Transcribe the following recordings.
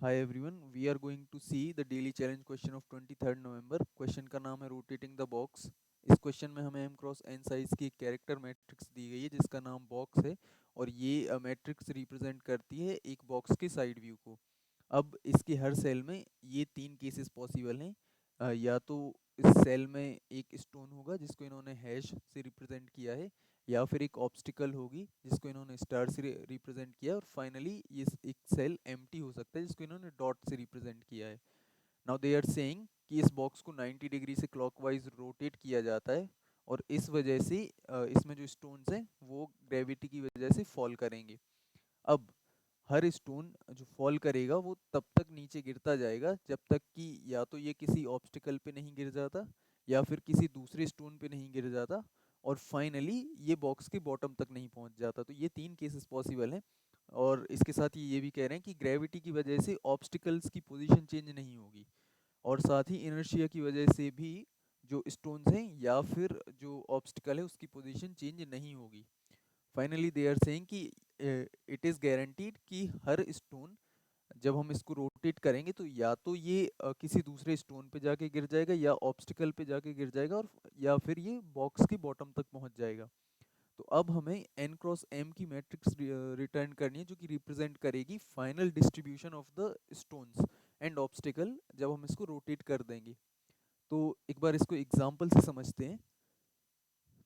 Hi everyone, we are going to see the daily challenge question of 23rd November. Question का नाम है rotating the box. इस question में हमें m cross n size की एक कैरेक्टर मैट्रिक्स दी गई है जिसका नाम बॉक्स है और ये मैट्रिक्स रिप्रेजेंट करती है एक बॉक्स के साइड व्यू को। अब इसके हर सेल में ये तीन केसेस पॉसिबल हैं। या तो इस सेल में एक स्टोन होगा जिसको इन्होंने हैश से रिप्रेजेंट किया है, या फिर एक ऑब्स्टिकल होगी जिसको इन्होंने स्टार से रिप्रेजेंट किया है, और फाइनली ये एक सेल एम्प्टी हो सकता है जिसको इन्होंने डॉट से रिप्रेजेंट किया है। नाउ दे आर सेइंग कि इस बॉक्स को 90 डिग्री से क्लॉकवाइज रोटेट किया जाता है और इस वजह से इसमें जो स्टोन्स हैं वो ग्रेविटी की वजह से फॉल करेंगे। अब हर स्टोन जो फॉल करेगा वो तब तक नीचे गिरता जाएगा जब तक कि या तो ये किसी ऑब्स्टिकल पे नहीं गिर जाता, या फिर किसी दूसरे स्टोन पे नहीं गिर जाता, और फाइनली ये बॉक्स के बॉटम तक नहीं पहुंच जाता। तो ये तीन केसेस पॉसिबल हैं। और इसके साथ ये भी कह रहे हैं कि ग्रेविटी की वजह से ऑब्स्टिकल्स की पोजीशन चेंज नहीं होगी, और साथ ही इनर्शिया की वजह से भी जो स्टोन्स हैं या फिर जो ऑब्स्टिकल है उसकी पोजीशन चेंज नहीं होगी। फाइनली दे आर सेइंग कि इट इज़ गारंटीड कि हर स्टोन जब हम इसको रोटेट करेंगे तो या तो ये किसी दूसरे स्टोन पे जाके गिर जाएगा या ऑब्स्टिकल पे जाके गिर जाएगा, और या फिर ये बॉक्स के बॉटम तक पहुंच जाएगा। तो अब हमें n क्रॉस m की मैट्रिक्स रिटर्न करनी है जो कि रिप्रेजेंट करेगी final distribution of the stones and obstacle जब हम इसको रोटेट कर देंगे। तो एक बार इसको एग्जांपल से समझते हैं।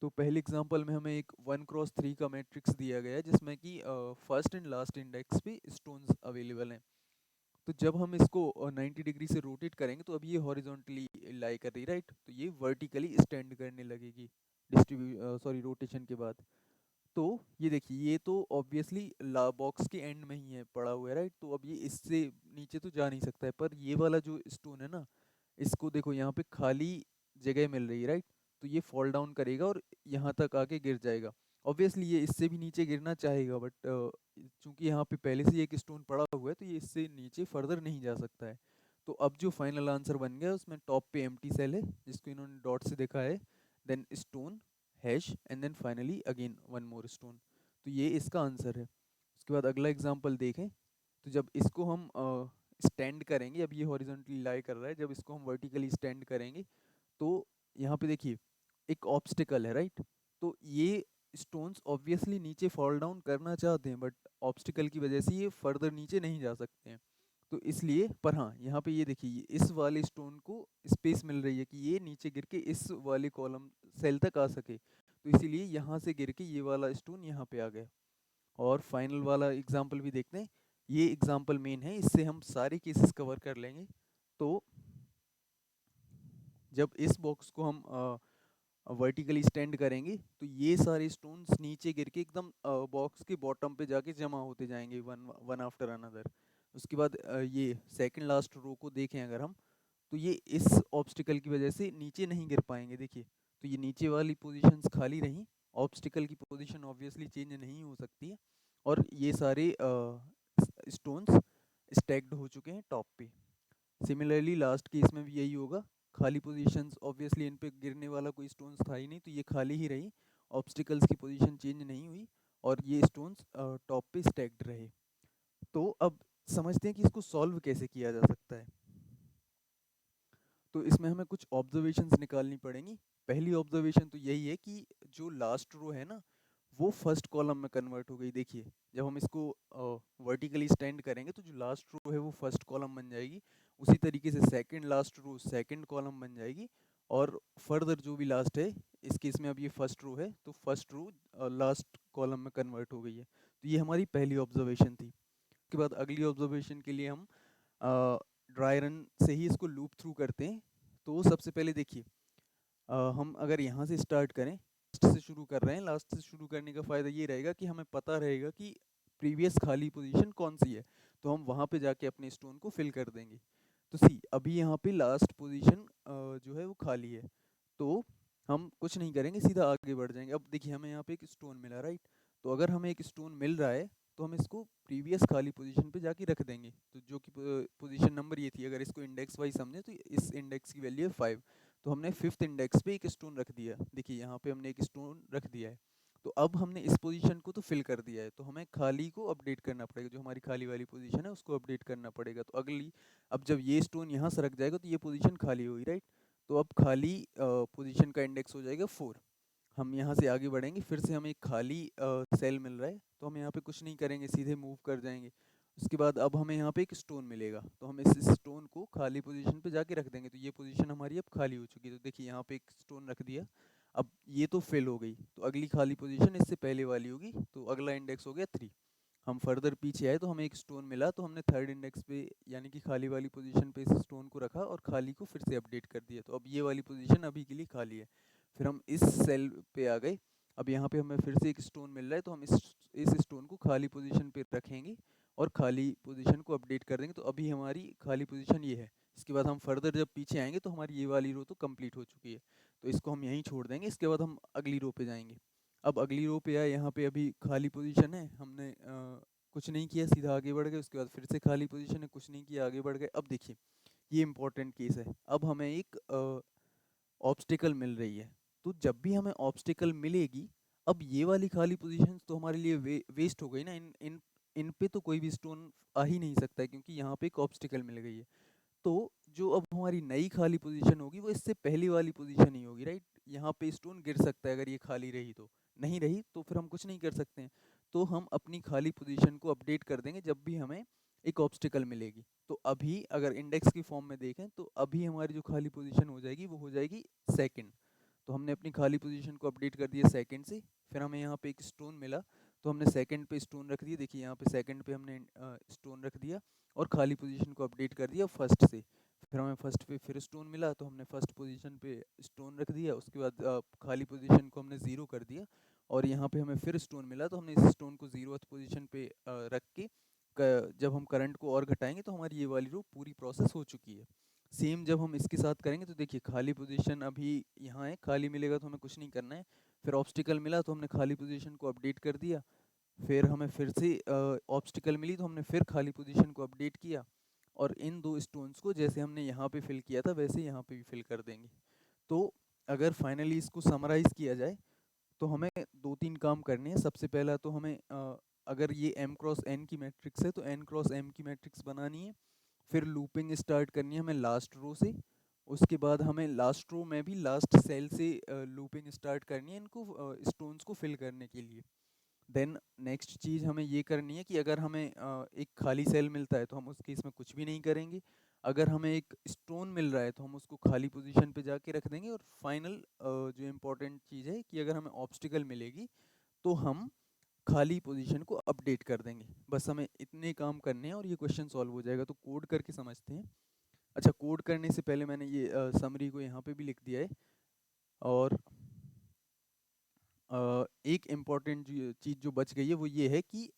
तो पहले एग्जांपल में हमें एक 1 क्रॉस 3 का मैट्रिक्स दिया गया है जिसमें कि फर्स्ट एंड लास्ट इंडेक्स पे स्टोन्स अवेलेबल हैं। तो जब हम इसको 90 डिग्री से रोटेट करेंगे तो अब ये हॉरिजॉन्टली लाई कर रही, राइट, तो ये वर्टिकली स्टैंड करने लगेगी रोटेशन के बाद। तो ये देखिए, ये तो ऑब्वियसली ला बॉक्स के एंड में ही है पड़ा हुआ है, राइट, तो अब ये इससे नीचे तो जा नहीं सकता है। पर ये वाला जो स्टोन है ना, इसको देखो यहाँ पे खाली जगह मिल रही है, राइट, तो ये फॉल डाउन करेगा और यहाँ तक आके गिर जाएगा। ऑब्वियसली ये इससे भी नीचे गिरना चाहेगा, बट चूंकि यहाँ पे पहले से ही एक स्टोन पड़ा हुआ है तो ये इससे नीचे फर्दर नहीं जा सकता है। तो अब जो फाइनल आंसर बन गया उसमें टॉप पे एम्प्टी सेल है जिसको इन्होंने डॉट से देखा है, then stone, hash, and then finally again one more stone. तो ये इसका आंसर है। उसके बाद अगला एग्जांपल देखें। तो जब इसको हम स्टैंड करेंगे, अब ये हॉरिजॉन्टली लाई कर रहा है, जब इसको हम वर्टिकली स्टैंड करेंगे तो यहाँ पे देखिए एक ऑब्स्टिकल है, राइट, तो ये स्टोन्स ऑब्वियसली नीचे फॉल डाउन करना चाहते हैं बट ऑब्स्टिकल की वजह से ये फर्दर नीचे नहीं जा सकते हैं। तो इसलिए, पर हाँ, यहाँ पे ये देखिए इस वाले स्टोन को स्पेस मिल रही है कि ये नीचे गिर के इस वाले कॉलम सेल तक आ सके, तो इसीलिए यहाँ से गिर के ये वाला स्टोन यहाँ पे आ गया। और फाइनल वाला एग्जाम्पल भी देखते हैं। ये एग्जाम्पल मेन है, इससे हम सारे केसेस कवर कर लेंगे। तो जब इस बॉक्स को हम वर्टिकली स्टैंड करेंगे तो ये सारे स्टोन्स नीचे गिर के एकदम बॉक्स के बॉटम पे जाके जमा होते जाएंगे वन वन आफ्टर अनदर। उसके बाद ये सेकंड लास्ट रो को देखें अगर हम, तो ये इस ऑब्स्टिकल की वजह से नीचे नहीं गिर पाएंगे, देखिए, तो ये नीचे वाली पोजीशंस खाली रहीं, ऑब्स्टिकल की पोजीशन ऑब्वियसली चेंज नहीं हो सकती है, और ये सारे स्टोन्स स्टैक्ड हो चुके हैं टॉप पे। सिमिलरली लास्ट केस में भी यही होगा, खाली पोजीशंस ऑब्वियसली इन पे गिरने वाला कोई स्टोन्स था ही नहीं तो ये खाली ही रही, ऑब्स्टिकल्स की पोजीशन चेंज नहीं हुई, और ये स्टोन्स टॉप पे स्टैक्ड रहे। तो अब समझते हैं कि इसको सॉल्व कैसे किया जा सकता है। तो इसमें हमें कुछ ऑब्जर्वेशंस निकालनी पड़ेंगी। पहली ऑब्जर्वेशन तो यही है कि जो लास्ट रो है ना वो फर्स्ट कॉलम में कन्वर्ट हो गई। देखिए, जब हम इसको वर्टिकली स्टैंड करेंगे तो जो लास्ट रो है वो फर्स्ट कॉलम बन जाएगी, उसी तरीके से second last row second column बन जाएगी, और फर्दर जो भी लास्ट है, इस केस में अब ये फर्स्ट रो है तो फर्स्ट रो लास्ट कॉलम में कन्वर्ट हो गई है। तो ये हमारी पहली ऑब्जर्वेशन थी। उसके बाद अगली ऑब्जर्वेशन के लिए हम ड्राई रन से ही इसको लूप थ्रू करते हैं। तो सबसे पहले देखिए, हम अगर यहाँ से स्टार्ट करें, लास्ट से शुरू कर रहे हैं, लास्ट से शुरू करने का फ़ायदा ये रहेगा कि हमें पता रहेगा कि प्रीवियस खाली पोजीशन कौन सी है, तो हम वहाँ पे जाके अपने स्टोन को फिल कर देंगे। तो सी अभी यहाँ पे लास्ट पोजीशन जो है वो खाली है, तो हम कुछ नहीं करेंगे, सीधा आगे बढ़ जाएंगे। अब देखिए हमें यहाँ पे एक स्टोन मिला, राइट, तो अगर हमें एक स्टोन मिल रहा है तो हम इसको प्रीवियस खाली पोजीशन पे जाके रख देंगे, तो जो कि पोजीशन नंबर ये थी, अगर इसको इंडेक्स वाइज समझे तो इस इंडेक्स की वैल्यू है 5, तो हमने फिफ्थ इंडेक्स पे एक स्टोन रख दिया। देखिए यहाँ पे हमने एक स्टोन रख दिया है। तो अब हमने इस पोजीशन को तो फिल कर दिया है, तो हमें खाली को अपडेट करना पड़ेगा, जो हमारी खाली वाली पोजीशन है उसको अपडेट करना पड़ेगा। तो अगली, अब जब ये स्टोन यहाँ सरक जाएगा तो ये पोजीशन खाली होगी, राइट। तो अब खाली पोजीशन का इंडेक्स हो जाएगा 4। हम यहाँ से आगे बढ़ेंगे, फिर से हमें एक खाली सेल मिल रहा है, तो हम यहाँ पे कुछ नहीं करेंगे, सीधे मूव कर जाएंगे। उसके बाद अब हमें यहाँ पे एक स्टोन मिलेगा, तो हम इस स्टोन को खाली पोजीशन पे जाके रख देंगे, तो ये पोजीशन हमारी अब खाली हो चुकी है। तो देखिए यहाँ पे एक स्टोन रख दिया, अब ये तो फिल हो गई, तो अगली खाली पोजीशन इससे पहले वाली होगी, तो अगला इंडेक्स हो गया 3। हम फर्दर पीछे आए तो हमें एक स्टोन मिला, तो हमने थर्ड इंडेक्स पे यानी कि खाली वाली पोजीशन पे इस स्टोन को रखा और खाली को फिर से अपडेट कर दिया, तो अब ये वाली पोजीशन अभी के लिए खाली है। फिर हम इस सेल पे आ गए, अब यहाँ पे हमें फिर से एक स्टोन मिल रहा है, तो हम इस स्टोन को खाली पोजीशन पे रखेंगे और खाली पोजीशन को अपडेट कर देंगे, तो अभी हमारी खाली पोजीशन ये है। इसके बाद हम फर्दर जब पीछे आएंगे तो हमारी ये वाली रो तो कंप्लीट हो चुकी है, तो इसको हम यहीं छोड़ देंगे। इसके बाद हम अगली रो पे जाएंगे। अब अगली रो पे आए, यहाँ पे अभी खाली पोजीशन है, हमने कुछ नहीं किया, सीधा आगे बढ़ गए। उसके बाद फिर से खाली पोजीशन है, कुछ नहीं किया, आगे बढ़ गए। अब देखिए ये इंपॉर्टेंट केस है, अब हमें एक ऑब्स्टिकल मिल रही है। तो जब भी हमें ऑब्स्टिकल मिलेगी, अब ये वाली खाली पोजीशन तो हमारे लिए वेस्ट हो गई ना, इन इन इन पे तो कोई भी स्टोन आ ही नहीं सकता है, क्योंकि यहाँ पे एक ऑब्स्टिकल मिल गई है। तो जो अब हमारी नई खाली पोजीशन होगी वो इससे पहली वाली पोजीशन ही होगी, राइट। यहाँ पे स्टोन गिर सकता है अगर ये खाली रही, तो नहीं रही तो फिर हम कुछ नहीं कर सकते हैं। तो हम अपनी खाली पोजीशन को अपडेट कर देंगे जब भी हमें एक ऑब्स्टिकल मिलेगी। तो अभी अगर इंडेक्स की फॉर्म में देखें तो अभी हमारी जो खाली पोजीशन हो जाएगी वो हो जाएगी सेकंड। तो हमने अपनी खाली पोजीशन को अपडेट कर दिया सेकंड से। फिर हमें यहाँ पे एक स्टोन मिला, तो हमने सेकंड पे स्टोन रख दिया। देखिए यहाँ पे सेकंड पे हमने स्टोन रख दिया और खाली पोजीशन को अपडेट कर दिया फर्स्ट से। फिर हमें फर्स्ट पे फिर स्टोन मिला, तो हमने फर्स्ट पोजीशन पे स्टोन रख दिया। उसके बाद खाली पोजीशन को हमने ज़ीरो कर दिया, और यहाँ पे हमें फिर स्टोन मिला, तो हमने इस स्टोन को ज़ीरोथ पोजीशन पे रख के जब हम करंट को और घटाएंगे तो हमारी ये वाली रो पूरी प्रोसेस हो चुकी है। सेम जब हम इसके साथ करेंगे तो देखिए खाली पोजीशन अभी यहाँ है, खाली मिलेगा तो हमें कुछ नहीं करना है। फिर ऑब्स्टिकल मिला तो हमने खाली पोजीशन को अपडेट कर दिया। फिर हमें फिर से ऑब्स्टिकल मिली तो हमने फिर खाली पोजीशन को अपडेट किया, और इन दो स्टोन्स को जैसे हमने यहाँ पे फिल किया था वैसे यहाँ पे भी फिल कर देंगे। तो अगर फाइनली इसको समराइज़ किया जाए तो हमें दो तीन काम करने हैं। सबसे पहला तो हमें अगर ये m क्रॉस n की मैट्रिक्स है तो n क्रॉस m की मैट्रिक्स बनानी है। फिर लूपिंग स्टार्ट करनी है हमें लास्ट रो से। उसके बाद हमें लास्ट रो में भी लास्ट सेल से लूपिंग स्टार्ट करनी है इनको स्टोन्स को फिल करने के लिए। देन नेक्स्ट चीज़ हमें ये करनी है कि अगर हमें एक खाली सेल मिलता है तो हम उस केस में कुछ भी नहीं करेंगे। अगर हमें एक स्टोन मिल रहा है तो हम उसको खाली पोजीशन पे जाके रख देंगे। और फाइनल जो इम्पोर्टेंट चीज़ है कि अगर हमें ऑब्स्टिकल मिलेगी तो हम खाली पोजीशन को अपडेट कर देंगे। बस हमें इतने काम करने हैं और ये क्वेश्चन सॉल्व हो जाएगा। तो कोड करके समझते हैं। अच्छा, कोड करने से पहले मैंने ये समरी को यहाँ पे भी लिख दिया है। और एक इम्पॉर्टेंट चीज़ जो बच गई है वो ये है कि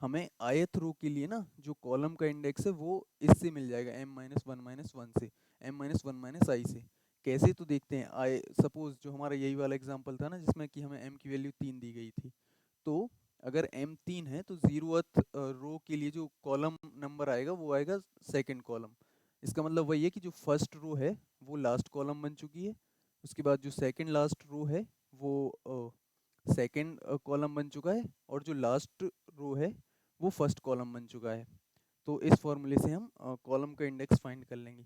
हमें आयत रो के लिए ना जो कॉलम का इंडेक्स है वो इससे मिल जाएगा m-1 - 1 से, m-1 - i से। कैसे, तो देखते हैं। आई सपोज जो हमारा यही वाला एग्जांपल था ना जिसमें कि हमें m की वैल्यू 3 दी गई थी। तो अगर m 3 है तो जीरोथ रो के लिए जो कॉलम नंबर आएगा वो आएगा सेकंड कॉलम। इसका मतलब वही है कि जो फर्स्ट रो है वो लास्ट कॉलम बन चुकी है। उसके बाद जो सेकंड लास्ट रो है वो सेकंड कॉलम बन चुका है, और जो लास्ट रो है वो फर्स्ट कॉलम बन चुका है। तो इस फॉर्मूले से हम कॉलम का इंडेक्स फाइंड कर लेंगे।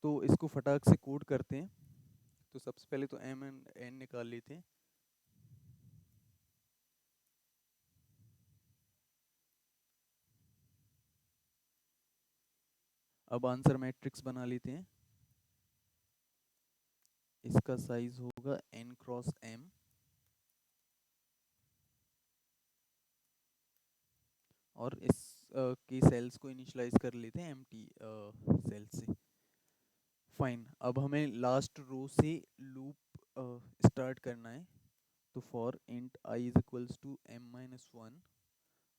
तो इसको फटाक से कोड करते हैं। तो सबसे पहले तो m एंड n निकाल लेते हैं। अब आंसर मैट्रिक्स बना लेते हैं। इसका साइज होगा n क्रॉस m, और इस के सेल्स को इनिशियलाइज कर लेते हैं एम्प्टी सेल से। फाइन, अब हमें लास्ट रो से लूप स्टार्ट करना है। तो for int i is equals to m-1,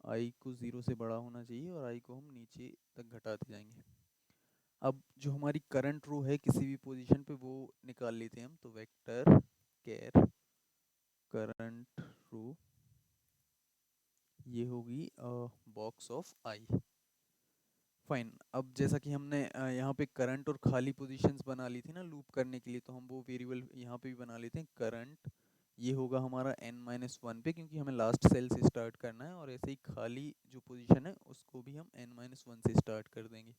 i को ज़ीरो से बड़ा होना चाहिए और आई को हम नीचे तक घटाते जाएंगे। अब जो हमारी करंट रो है किसी भी पोजीशन पे वो निकाल लेते हैं हम। तो वेक्टर कैर करंट रो ये होगी बॉक्स ऑफ आई। फाइन, अब जैसा कि हमने यहाँ पे करंट और खाली पोजीशंस बना ली थी ना लूप करने के लिए, तो हम वो वेरिएबल यहाँ पे भी बना लेते हैं। करंट ये होगा हमारा n-1 पे, क्योंकि हमें लास्ट सेल से स्टार्ट करना है, और ऐसे ही खाली जो पोजीशन है उसको भी हम n-1 से स्टार्ट कर देंगे।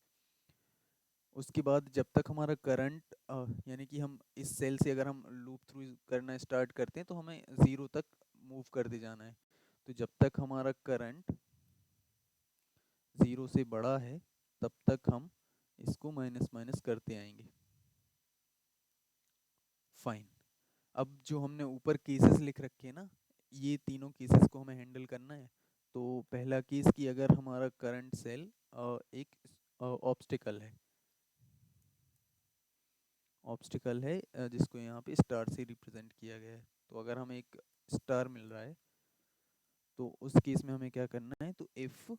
उसके बाद जब तक हमारा करंट यानी कि हम इस सेल से अगर हम लूप थ्रू करना स्टार्ट करते हैं तो हमें ज़ीरो तक मूव करते जाना है। तो जब तक हमारा करंट ज़ीरो से बड़ा है तब तक हम इसको माइनस माइनस करते आएंगे। फाइन। अब जो हमने ऊपर केसेस लिख रखे हैं ना, ये तीनों केसेस को हमें हैंडल करना है। तो पहला केस कि अगर हमारा करंट सेल एक ऑब्स्टिकल है, जिसको यहाँ पे स्टार से रिप्रेजेंट किया गया है। तो अगर हमें एक स्टार मिल रहा है तो उस केस में हमें क्या करना है, तो इफ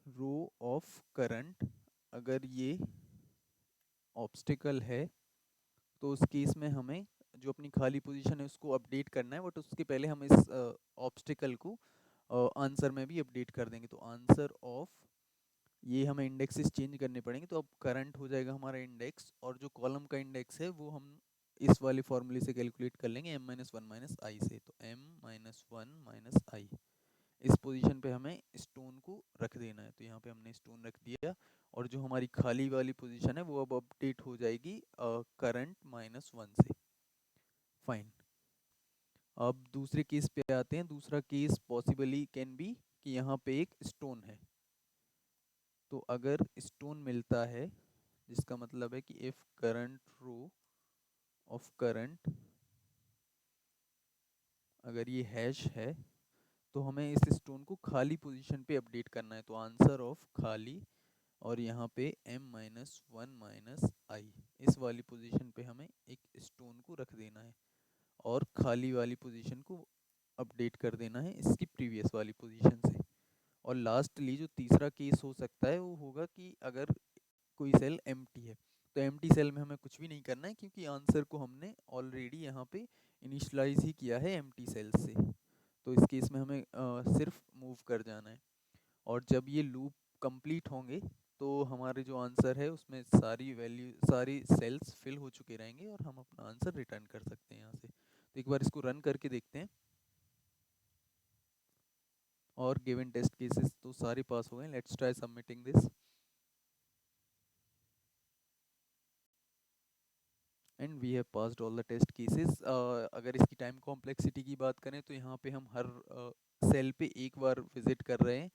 रो ऑफ करंट, अगर ये ऑब्स्टिकल है तो उस केस में हमें जो अपनी खाली पोजीशन है उसको अपडेट करना है, बट उसके पहले हम इस ऑब्स्टिकल को आंसर में भी अपडेट कर देंगे। तो आंसर ऑफ, ये हमें इंडेक्सेस चेंज करने पड़ेंगे। तो अब करंट हो जाएगा हमारा इंडेक्स, और जो कॉलम का इंडेक्स है वो हम इस वाले फॉर्मूले से कैलकुलेट कर लेंगे m-1 - i से। तो m-1 - i, इस पोजीशन पे हमें स्टोन को रख देना है। तो यहाँ पे हमने स्टोन रख दिया, और जो हमारी खाली वाली पोजीशन है वो अब अपडेट हो जाएगी करंट -1 से। फाइन। अब दूसरे केस पे आते हैं। दूसरा केस पॉसिबली कैन बी कि यहाँ पे एक स्टोन है। तो अगर स्टोन मिलता है, जिसका मतलब है कि if current row of current, अगर ये हैश है, तो हमें इस स्टोन को खाली पोजीशन पे अपडेट करना है। तो आंसर ऑफ खाली, और यहाँ पे m-1 - i, इस वाली पोजीशन पे हमें एक स्टोन को रख देना है, और खाली वाली पोजीशन को अपडेट कर देना है इसकी प्रीवियस वाली पोजीशन से। और लास्टली जो तीसरा केस हो सकता है वो होगा कि अगर कोई सेल एम्प्टी है। तो एम्प्टी सेल में हमें कुछ भी नहीं करना है, क्योंकि आंसर को हमने ऑलरेडी यहाँ पे इनिशलाइज ही किया है एम्प्टी सेल से। तो इस केस में हमें सिर्फ मूव कर जाना है, और जब ये लूप कंप्लीट होंगे तो हमारे जो आंसर है उसमें सारी वैल्यू, सारी सेल्स फिल हो चुके रहेंगे, और हम अपना आंसर रिटर्न कर सकते हैं यहाँ से। तो एक बार इसको रन करके देखते हैं, और गिवन टेस्ट केसेस तो सारे पास हो गए। Let's try submitting this, and we have passed all the test cases. अगर इसकी टाइम कॉम्प्लेक्सिटी की बात करें तो यहाँ पे हम हर सेल पे एक बार विजिट कर रहे हैं।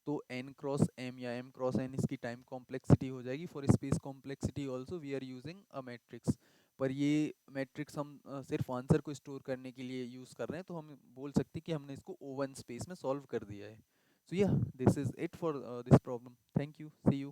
तो n क्रॉस m या m क्रॉस n इसकी टाइम कॉम्प्लेक्सिटी हो जाएगी। For space complexity also we are using a matrix. पर ये मैट्रिक्स हम सिर्फ आंसर को स्टोर करने के लिए यूज़ कर रहे हैं, तो हम बोल सकते हैं कि हमने इसको O1 स्पेस में सॉल्व कर दिया है। So yeah this is it for this problem. Thank you, see you.